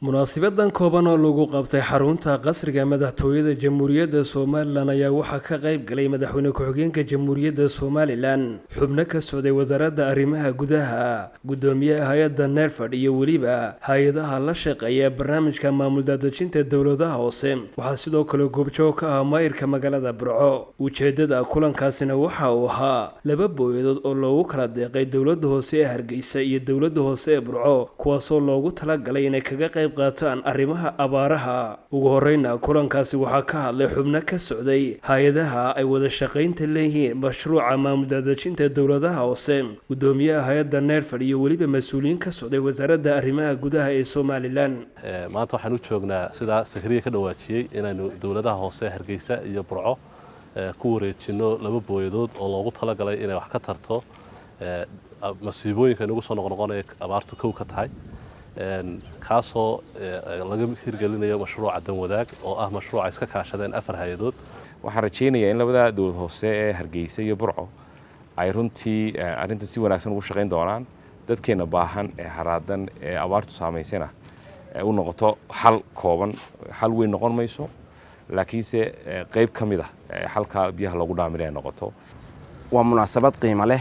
munaasibadan kooban oo lagu qabtay xarunta qasriga madaxtooyada jamhuuriyadda Soomaaliland ayaa waxaa ka qayb galay madaxweyne ku-xigeenka jamhuuriyadda Soomaaliland xubno ka socday wasaaradda arrimaha gudaha gudoomiyaha hay'adda NERFAD iyo waliba hay'adaha la shaqeeya barnaamijka maamul daadejinta dawladaha hoose waxaa sidoo kale goobjoog ka ah maayirka magaalada Burco ujeedada kulankaasina waxa uu ahaa laba booyadood oo loogu kala deeqay dawladda hoose ee Hargeysa iyo dawladda hoose ee Burco kuwaasoo loogu talagalay inay kaga qayb qaataan arrimaha abaaraha ugu horeyna kulankaasi waxaa ka hadlay xubno ka socday hay'adaha ay wada shaqeynta leeyihiin mashruuca maamul daadejinta dawladaha hoose gudoomiyaha hay'adda NERFAD iyo waliba mas'uuliyiin ka socday wasaaradda arrimaha gudaha ee Soomaaliland maanta waxaan u joognaa sida sakriye ka dhawaajiyay inaynu dawladaha hoose Hargeysa iyo Burco ku wareejino laba booyadood oo loogu talagalay inay wax ka tarto masiibooyinka nagu soo noqnoqonaya abaartu kow ka tahay kaasoo laga hirgelinayo mashruuca dan wadaag oo ah mashruuc ay iska kaashadeen afar hay'adood waxaan rajaynayaa in labada dawlad hoose ee Hargeysa iyo Burco ay runtii arrintan si wanaagsan ugu shaqeyn doonaan dadkeena baahan ee haraadan ee abaartu saameysana u noqoto xal kooban xal weyn noqon mayso laakiinse qayb ka mid ah halka biyaha lagu dhaaminay noqoto waa munaasabad qiimo leh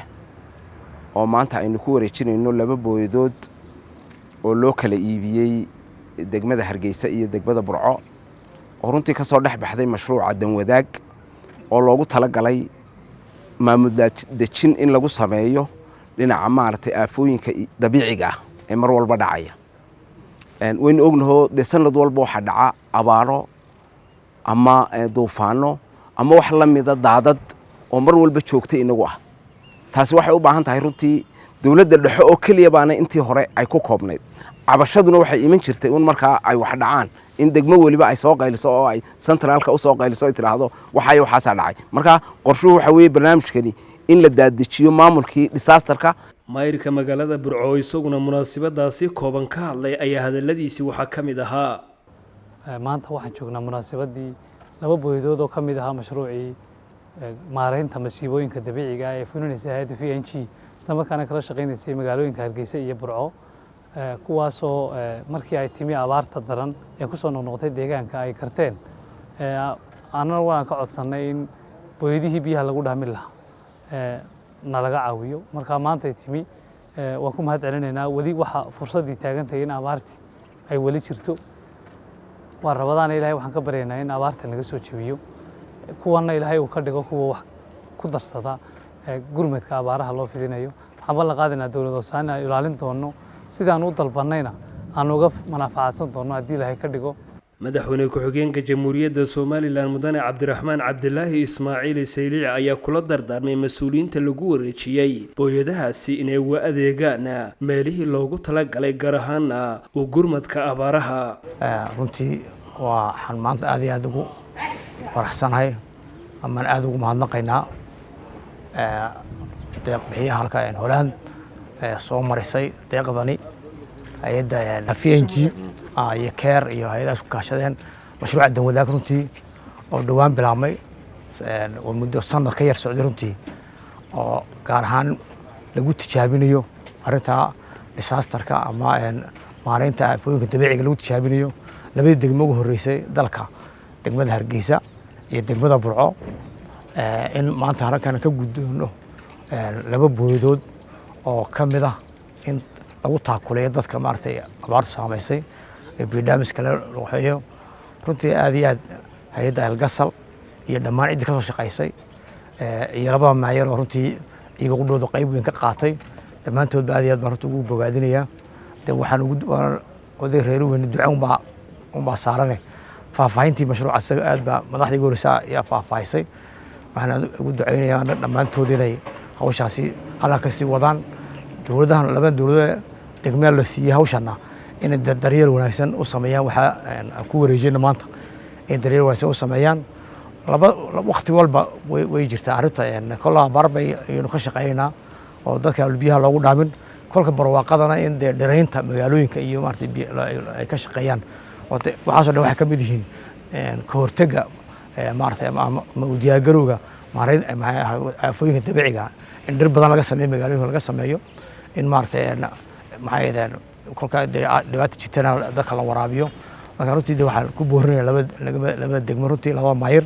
oo maanta aynu ku wareejinayno laba booyadood oo loo kala iibiyay degmada Hargeysa iyo degmada Burco oo runtii ka soo dhex baxday mashruuca dan wadaag oo loogu talagalay maamul daadejin in lagu sameeyo dhinaca maartay aafooyinka dabiiciga ah ee mar walba dhacaya waynu ognahay sanad walba waxa dhaca abaaro ama duufaano ama wax la mid ah daadad oo mar walba joogtay inagu ah taasi waxay u baahan tahay runtii dawladda dhexe oo kaliya baana intii hore ay ku koobnayd cabashaduna waxay iman jirtay in markaa ay wax dhacaan in degmo waliba ay soo qayliso oo ay centralka u soo qayliso ay tiraahdo waxaasa dhacay marka qorshuhu waxa weeye barnaamijkani in la daadajiyo maamulkii disasterka maayirka magaalada Burco isaguna munaasabadaasi kooban ka hadlay ayaa hadaladiisi waxa kamid ahaa maanta waxaan joognaa munaasabadii laba booyadood oo kamid ahaa mashruucii maareynta masiibooyinka dabiiciga ah ee fulinaysa hay'adda VNG isla markaana kala shaqeynaysay magaalooyinka Hargeysa iyo Burco kuwaasoo markii ay timi abaarta daran ee ku soo noqnoqday deegaanka ay karteen aanana waan ka codsanay in booyadihii biyaha lagu dhaamin lahaa nalaga caawiyo marka maanta ay timi waan ku mahad celinaynaa weli waxa fursadii taagantahay in abaartii ay weli jirto waan rabadaana ilaahay waxaan ka baryaynaa in abaarta laga soo jabiyo kuwana ilaahay uu ka dhigo kuwa wax ku darsada gurmadka abaaraha loo fidinayo waxaan la qaadinaa dawlad hoosana ilaalin doono sidaan u dalbanayna aan uga manaafacaadsan doono haddii ilaahay ka dhigo madaxweyne ku-xigeenka jamhuuriyadda Soomaaliland mudane Cabdiraxmaan Cabdilaahi Ismaaciil Saylici ayaa kula dardaarmay mas'uuliyiinta lagu wareejiyay booyadahaasi inay u adeegaan meelihii loogu talagalay gaar ahaan u gurmadka abaaraha runtii waxaan maanta aad iyo aad ugu faraxsanahay ama aad ugu mahadnaqaynaa deeq bixiyaha halka Holland soo marisay deeqdani hay'adda VNG iyo CARE iyo hay'adaha isku kaashadeen mashruuca dan wadaag runtii oo dhawaan bilaabmay oo muddo sanad ka yar socday runtii oo gaar ahaan lagu tijaabinayo arrinta disasterka ama maareynta aafooyinka dabiiciga lagu tijaabinayo labadii degmo ugu horeysay dalka degmada Hargeysa iyo degmada Burco in maanta halkan ka gudoono laba booyadood oo kamid ah in lagu taakuleeyo dadka maartay abaartu saameysay ee barnaamij kale loo hayo runtii aad iyo aad hay'adda Algasal iyo dhammaan cid ka soo shaqeysay iyo labada maayar oo runtii iyaga u dhowdo qayb weyn ka qaatay dhammaantood aad iyo aad baan ugu bogaadinayaa waxaan ugu oday reer weyn ducaan baa saaranay faahfaahintii mashruuca aad baa madaxdii goorisa ayaa faahfaahisay waxaan ugu duceynayaa dhammaantood inay hawshaasi halka sii wadaan dawladahan laba dawlad degmeel la siiyay hawshana in daryeel wanaagsan u sameeyaan waxa ku wareejina maanta in daryeel wanaagsan u sameeyaan laba waqti walba way jirtaa arrinta kollaa barbay aynu ka shaqeynaa oo dadka biyaha loogu dhaamin kolka barwaaqadana in dheeraynta magaalooyinka iyo maartay ay ka shaqeeyaan waxaasoo dhan waxa ka mid yihiin ka hortagga maartay ama u diyaargarowga maareyn aafooyinka dabiiciga in dhir badan laga sameeyo magaalooyinka laga sameeyo in maartay maxay kolka dhibaato jirtana dadka la waraabiyo marka runtii waxaan ku boorinayaa laba degmo runtii laba mayr